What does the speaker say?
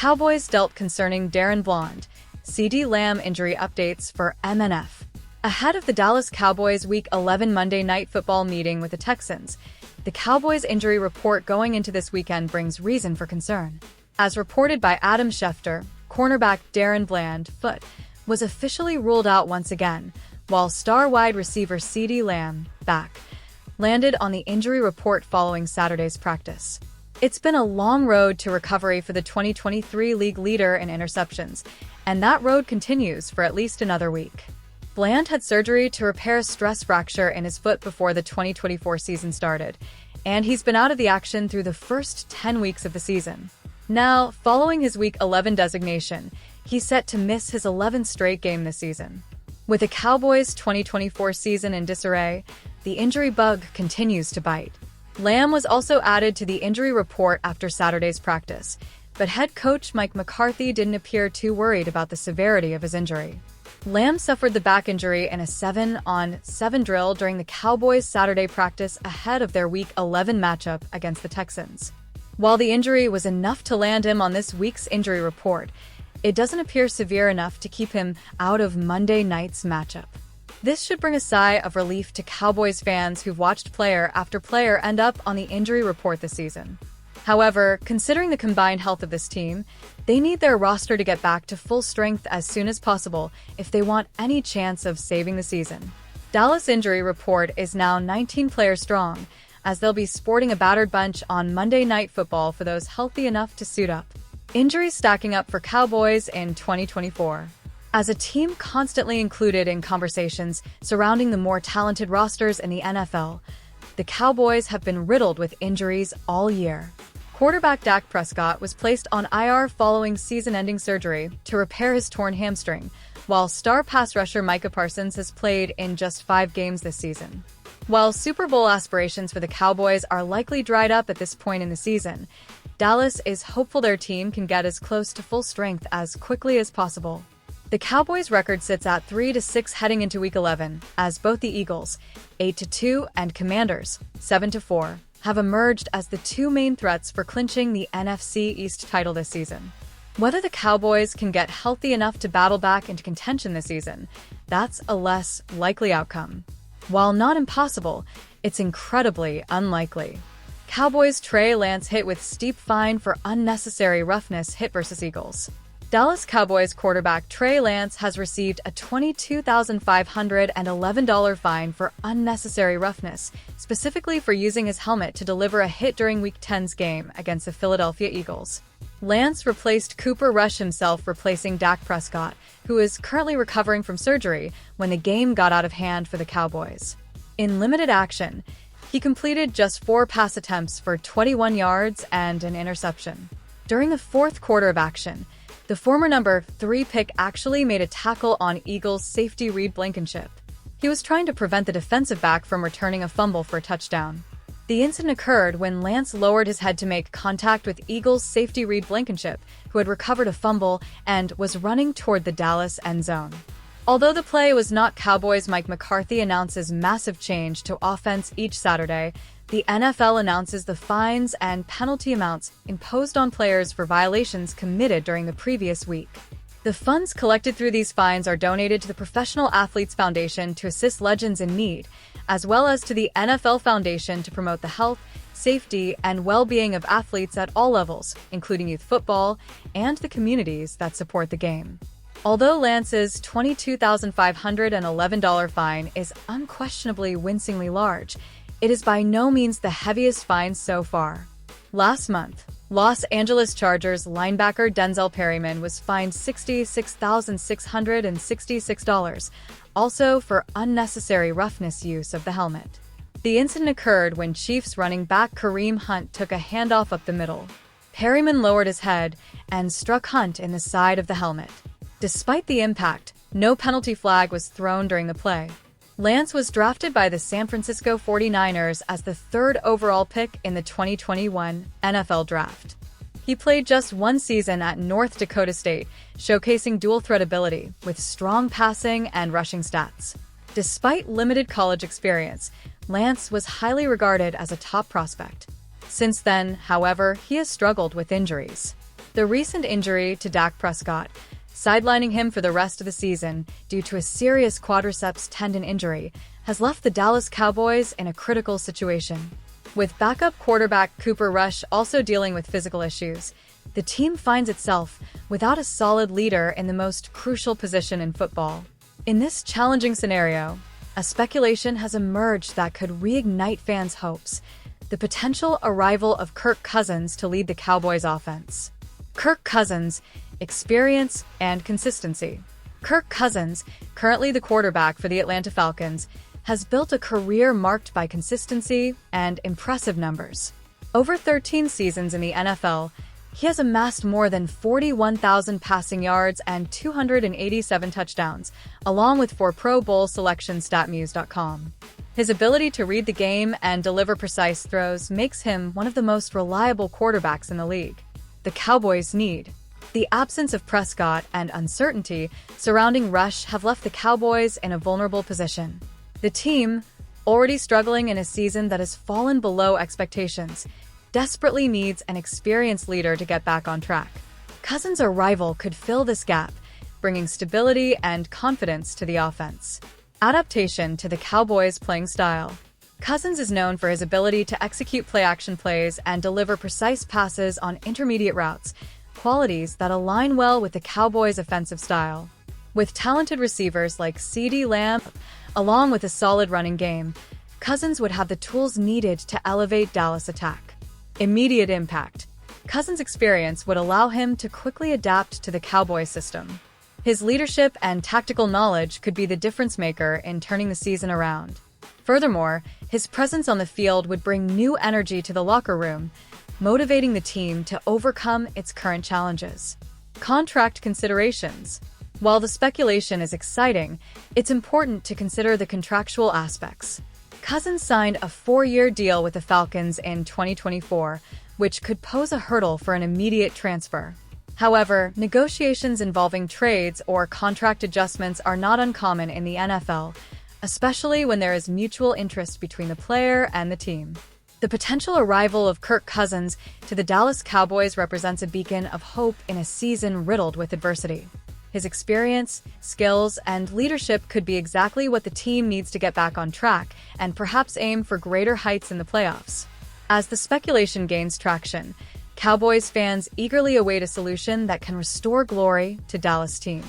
Cowboys dealt concerning Darren Bland. CeeDee Lamb injury updates for MNF. Ahead of the Dallas Cowboys' Week 11 Monday Night Football meeting with the Texans, the Cowboys' injury report going into this weekend brings reason for concern. As reported by Adam Schefter, cornerback Darren Bland, foot, was officially ruled out once again, while star wide receiver CeeDee Lamb, back, landed on the injury report following Saturday's practice. It's been a long road to recovery for the 2023 league leader in interceptions, and that road continues for at least another week. Bland had surgery to repair a stress fracture in his foot before the 2024 season started, and he's been out of the action through the first 10 weeks of the season. Now, following his Week 11 designation, he's set to miss his 11th straight game this season. With the Cowboys' 2024 season in disarray, the injury bug continues to bite. Lamb was also added to the injury report after Saturday's practice, but head coach Mike McCarthy didn't appear too worried about the severity of his injury. Lamb suffered the back injury in a 7-on-7 drill during the Cowboys' Saturday practice ahead of their Week 11 matchup against the Texans. While the injury was enough to land him on this week's injury report, it doesn't appear severe enough to keep him out of Monday night's matchup. This should bring a sigh of relief to Cowboys fans who've watched player after player end up on the injury report this season. However, considering the combined health of this team, they need their roster to get back to full strength as soon as possible if they want any chance of saving the season. Dallas' injury report is now 19 players strong, as they'll be sporting a battered bunch on Monday Night Football for those healthy enough to suit up. Injuries stacking up for Cowboys in 2024. As a team constantly included in conversations surrounding the more talented rosters in the NFL, the Cowboys have been riddled with injuries all year. Quarterback Dak Prescott was placed on IR following season-ending surgery to repair his torn hamstring, while star pass rusher Micah Parsons has played in just 5 games this season. While Super Bowl aspirations for the Cowboys are likely dried up at this point in the season, Dallas is hopeful their team can get as close to full strength as quickly as possible. The Cowboys' record sits at 3-6 heading into Week 11, as both the Eagles, 8-2, and Commanders, 7-4, have emerged as the two main threats for clinching the NFC East title this season. Whether the Cowboys can get healthy enough to battle back into contention this season, that's a less likely outcome. While not impossible, it's incredibly unlikely. Cowboys' Trey Lance hit with steep fine for unnecessary roughness hit versus Eagles. Dallas Cowboys quarterback Trey Lance has received a $22,511 fine for unnecessary roughness, specifically for using his helmet to deliver a hit during Week 10's game against the Philadelphia Eagles. Lance replaced Cooper Rush himself, replacing Dak Prescott, who is currently recovering from surgery, when the game got out of hand for the Cowboys. In limited action, he completed just 4 pass attempts for 21 yards and an interception. During the fourth quarter of action, the former number 3 pick actually made a tackle on Eagles safety Reed Blankenship. He was trying to prevent the defensive back from returning a fumble for a touchdown. The incident occurred when Lance lowered his head to make contact with Eagles safety Reed Blankenship, who had recovered a fumble and was running toward the Dallas end zone. Although the play was not Cowboys, Mike McCarthy announces massive change to offense each Saturday. The NFL announces the fines and penalty amounts imposed on players for violations committed during the previous week. The funds collected through these fines are donated to the Professional Athletes Foundation to assist legends in need, as well as to the NFL Foundation to promote the health, safety, and well-being of athletes at all levels, including youth football and the communities that support the game. Although Lance's $22,511 fine is unquestionably wincingly large, it is by no means the heaviest fine so far. Last month, Los Angeles Chargers linebacker Denzel Perryman was fined $66,666, also for unnecessary roughness use of the helmet. The incident occurred when Chiefs running back Kareem Hunt took a handoff up the middle. Perryman lowered his head and struck Hunt in the side of the helmet. Despite the impact, no penalty flag was thrown during the play. Lance was drafted by the San Francisco 49ers as the 3rd overall pick in the 2021 NFL Draft. He played just 1 season at North Dakota State, showcasing dual-threat ability with strong passing and rushing stats. Despite limited college experience, Lance was highly regarded as a top prospect. Since then, however, he has struggled with injuries. The recent injury to Dak Prescott, sidelining him for the rest of the season due to a serious quadriceps tendon injury, has left the Dallas Cowboys in a critical situation. With backup quarterback Cooper Rush also dealing with physical issues, the team finds itself without a solid leader in the most crucial position in football. In this challenging scenario, a speculation has emerged that could reignite fans' hopes: the potential arrival of Kirk Cousins to lead the Cowboys' offense. Kirk Cousins, experience and consistency. Kirk Cousins, currently the quarterback for the Atlanta Falcons, has built a career marked by consistency and impressive numbers. Over 13 seasons in the NFL, he has amassed more than 41,000 passing yards and 287 touchdowns, along with 4 Pro Bowl selections StatMuse.com. His ability to read the game and deliver precise throws makes him one of the most reliable quarterbacks in the league. The Cowboys need. The absence of Prescott and uncertainty surrounding Rush have left the Cowboys in a vulnerable position. The team, already struggling in a season that has fallen below expectations, desperately needs an experienced leader to get back on track. Cousins' arrival could fill this gap, bringing stability and confidence to the offense. Adaptation to the Cowboys' playing style. Cousins is known for his ability to execute play-action plays and deliver precise passes on intermediate routes, qualities that align well with the Cowboys' offensive style. With talented receivers like CeeDee Lamb, along with a solid running game, Cousins would have the tools needed to elevate Dallas' attack. Immediate impact. Cousins' experience would allow him to quickly adapt to the Cowboys system. His leadership and tactical knowledge could be the difference maker in turning the season around. Furthermore, his presence on the field would bring new energy to the locker room, motivating the team to overcome its current challenges. Contract considerations. While the speculation is exciting, it's important to consider the contractual aspects. Cousins signed a 4-year deal with the Falcons in 2024, which could pose a hurdle for an immediate transfer. However, negotiations involving trades or contract adjustments are not uncommon in the NFL, especially when there is mutual interest between the player and the team. The potential arrival of Kirk Cousins to the Dallas Cowboys represents a beacon of hope in a season riddled with adversity. His experience, skills, and leadership could be exactly what the team needs to get back on track and perhaps aim for greater heights in the playoffs. As the speculation gains traction, Cowboys fans eagerly await a solution that can restore glory to Dallas' team.